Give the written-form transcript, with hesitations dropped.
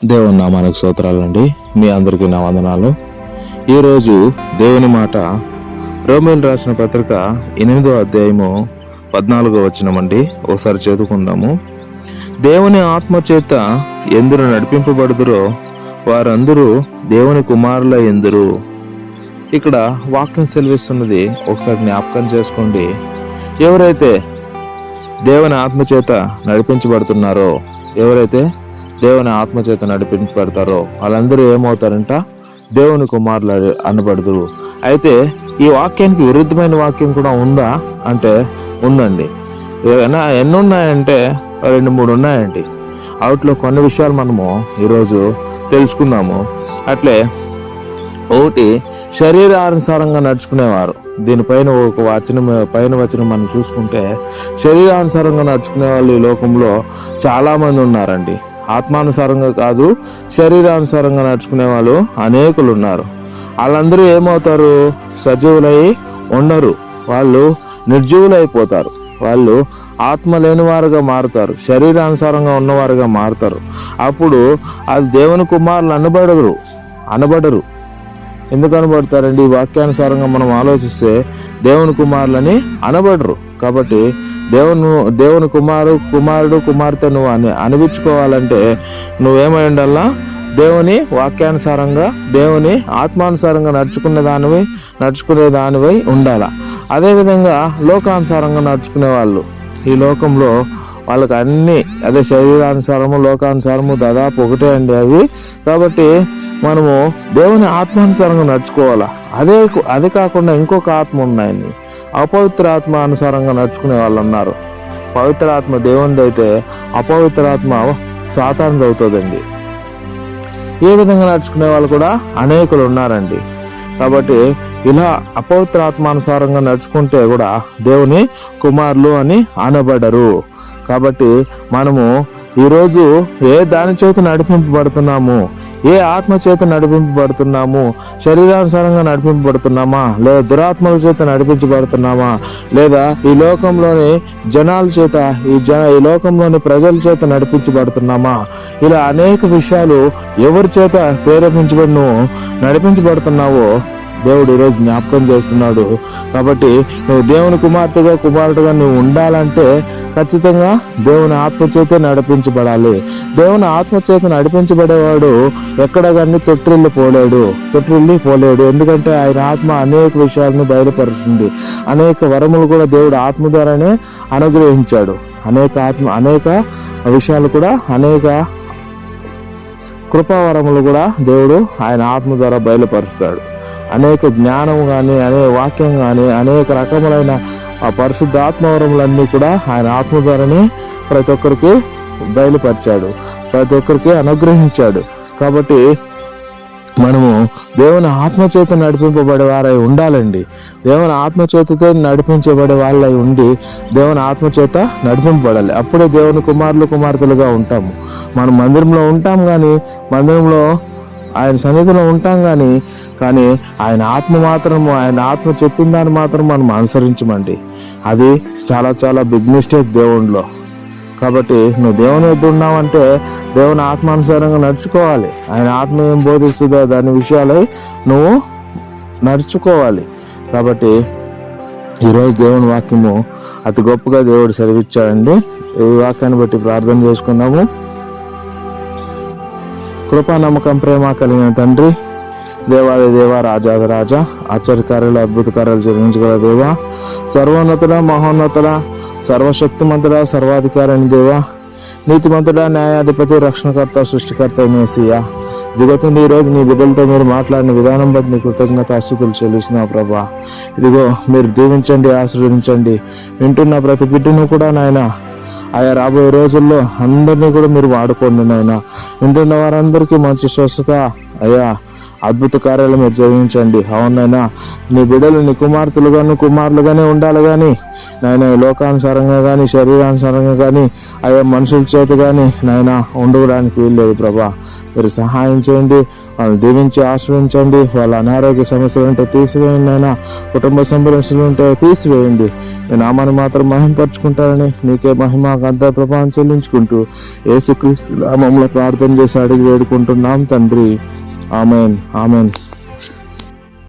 దేవుని నామానికి స్తోత్రాలండి. మీ అందరికీ నా వందనాలు. ఈరోజు దేవుని మాట రోమీయులు రాసిన పత్రిక 8వ అధ్యాయము 14వ వచనమండి. ఒకసారి చదువుకుందాము. దేవుని ఆత్మ చేత ఎందరు నడిపింపబడుదురో వారందరూ దేవుని కుమారుల ఎందరు. ఇక్కడ వాక్యం సెలవిస్తున్నది ఒకసారి జ్ఞాపకం చేసుకోండి. ఎవరైతే దేవుని ఆత్మ చేత నడిపించబడుతున్నారో, ఎవరైతే దేవుని ఆత్మ చేత నడిపించబడతారో వాళ్ళందరూ ఏమవుతారంట? దేవుని కుమారులు అనబడుదురు. అయితే ఈ వాక్యానికి విరుద్ధమైన వాక్యం కూడా ఉందా అంటే ఉందండి. ఎన్ని ఉన్నాయంటే 2-3 ఉన్నాయండి. వాటిలో కొన్ని విషయాలు మనము ఈరోజు తెలుసుకుందాము. అట్లే ఒకటి, శరీరానుసారంగా నడుచుకునేవారు. దీనిపైన ఒక వచనం మనం చూసుకుంటే, శరీరానుసారంగా నడుచుకునే వాళ్ళు ఈ లోకంలో చాలా మంది ఉన్నారండి. ఆత్మానుసారంగా కాదు, శరీరానుసారంగా నడుచుకునే వాళ్ళు అనేకులు ఉన్నారు. వాళ్ళందరూ ఏమవుతారు? సజీవులై ఉండరు, వాళ్ళు నిర్జీవులైపోతారు. వాళ్ళు ఆత్మ లేని వారుగా మారుతారు, శరీరానుసారంగా ఉన్నవారుగా మారుతారు. అప్పుడు అది దేవుని కుమారులు అనబడరు. ఎందుకు అనబడతారండి? ఈ వాక్యానుసారంగా మనం ఆలోచిస్తే దేవుని కుమారులని అనబడరు. కాబట్టి దేవుని కుమారుడు కుమార్తె నువ్వు అనిపించుకోవాలంటే నువ్వేమై ఉండాలా? దేవుని వాక్యానుసారంగా, దేవుని ఆత్మానుసారంగా నడుచుకునే దానివై ఉండాలా. అదేవిధంగా లోకానుసారంగా నడుచుకునే వాళ్ళు ఈ లోకంలో వాళ్ళకి అన్ని అదే శరీరానుసారము లోకానుసారము దాదాపు ఒకటే అండి అవి. కాబట్టి మనము దేవుని ఆత్మానుసారంగా నడుచుకోవాలా. అదే కాకుండా ఇంకొక ఆత్మ ఉన్నాయండి, అపవిత్ర ఆత్మ అనుసారంగా నడుచుకునే వాళ్ళు ఉన్నారు. పవిత్ర ఆత్మ దేవునిది అయితే అపవిత్ర ఆత్మ సాతానుది అవుతుందండి. ఏ విధంగా నడుచుకునే వాళ్ళు కూడా అనేకులు ఉన్నారండి. కాబట్టి ఇలా అపవిత్ర ఆత్మానుసారంగా నడుచుకుంటే కూడా దేవుని కుమారులు అని అనబడరు. కాబట్టి మనము ఈరోజు ఏ దాని చేత నడిపింపబడుతున్నాము? ఏ ఆత్మ చేత నడిపింపబడుతున్నాము? శరీరానుసారంగా నడిపింపబడుతున్నామా, లేదా దురాత్మల చేత నడిపించబడుతున్నామా, లేదా ఈ లోకంలోని జనాల చేత ఈ లోకంలోని ప్రజల చేత నడిపించబడుతున్నామా? ఇలా అనేక విషయాలు ఎవరి చేత ప్రేరేపించబడి నువ్వు నడిపించబడుతున్నావో దేవుడు ఈరోజు జ్ఞాపకం చేస్తున్నాడు. కాబట్టి నువ్వు దేవుని కుమారుడుగా నువ్వు ఉండాలంటే ఖచ్చితంగా దేవుని ఆత్మచేత నడిపించబడాలి. దేవుని ఆత్మచేత నడిపించబడేవాడు ఎక్కడ కానీ తొట్టిల్లి పోలేడు. ఎందుకంటే ఆయన ఆత్మ అనేక విషయాలను బయలుపరుస్తుంది. అనేక వరములు కూడా దేవుడు ఆత్మ ద్వారానే అనుగ్రహించాడు. అనేక విషయాలు కూడా, అనేక కృపావరములు కూడా దేవుడు ఆయన ఆత్మ ద్వారా బయలుపరుస్తాడు. అనేక జ్ఞానం కానీ, అనేక వాక్యం కానీ, అనేక రకములైన ఆ పరిశుద్ధాత్మవరములన్నీ కూడా ఆయన ఆత్మ ద్వారానే ప్రతి ఒక్కరికి బయలుపరిచాడు, ప్రతి ఒక్కరికి అనుగ్రహించాడు. కాబట్టి మనము దేవుని ఆత్మచేత నడిపింపబడే వారై ఉండాలండి. దేవుని ఆత్మచేతతో నడిపించబడే వాళ్ళై ఉండి దేవుని ఆత్మచేత నడిపింపబడాలి. అప్పుడే దేవుని కుమారులు కుమార్తెలుగా ఉంటాము. మనం మందిరంలో ఉంటాం కానీ, మందిరంలో ఆయన సన్నిధిలో ఉంటాం కానీ ఆయన ఆత్మ చెప్పిన దాన్ని మాత్రం మనం అనుసరించమండి. అది చాలా చాలా బిగ్ మిస్టేక్ దేవునిలో. కాబట్టి నువ్వు దేవుని వద్ద ఉన్నావంటే దేవుని ఆత్మానుసారంగా నడుచుకోవాలి. ఆయన ఆత్మ ఏం బోధిస్తుందో దాని విషయాలై నువ్వు నడుచుకోవాలి. కాబట్టి ఈరోజు దేవుని వాక్యము అతి గొప్పగా దేవుడు సెలవిచ్చాడండి. ఈ వాక్యాన్ని బట్టి ప్రార్థన చేసుకున్నాము. కృపా నమ్మకం ప్రేమ కలిగిన తండ్రి, దేవాది దేవ, రాజాది రాజా, ఆశ్చర్యకార్యాలు అద్భుత కార్యాలు జరిగించగల దేవ, సర్వోన్నతుడ, మహోన్నతుడ, సర్వశక్తిమంతుడ, సర్వాధికారి అయిన దేవ, నీతిమంతుడ, న్యాయాధిపతి, రక్షణకర్త, సృష్టికర్త మెస్సీయా, ఇదిగో ఈరోజు నీ బిడ్డలతో మీరు మాట్లాడిన విధానం బట్టి నీ కృతజ్ఞతాస్తుతులు చెల్లిస్తున్నావు ప్రభా. ఇదిగో మీరు దీవించండి, ఆశీర్వదించండి. వింటున్న ప్రతి బిడ్డను కూడా నాయన ఆయా రాబోయే రోజుల్లో అందరినీ కూడా మీరు వాడుకోండి నాయన. వింటున్న వారందరికీ మంచి స్వస్థత, అయ్యా అద్భుత కార్యాలు మీరు జరిగించండి. అవునైనా నీ బిడ్డలు నీ కుమారులుగానే ఉండాలి కానీ నాయన లోకానుసారంగా కానీ, శరీరానుసారంగా కానీ, ఆయా మనుషుల చేత కానీ నాయన ఉండడానికి వీల్లేదు ప్రభా. మీరు సహాయం చేయండి, వాళ్ళని దీవించి ఆశ్రయించండి. వాళ్ళ అనారోగ్య సమస్యలు ఉంటే తీసివేయండి అయినా, కుటుంబ సమస్యలు ఉంటే తీసివేయండి. మీ నామాన్ని మాత్రం మహిమపరుచుకుంటారని నీకే మహిమ గంత ప్రభావం చెల్లించుకుంటూ యేసుక్రీస్తు నామములో ప్రార్థన చేసి అడిగి వేడుకుంటున్నాం తండ్రి. Amen, amen.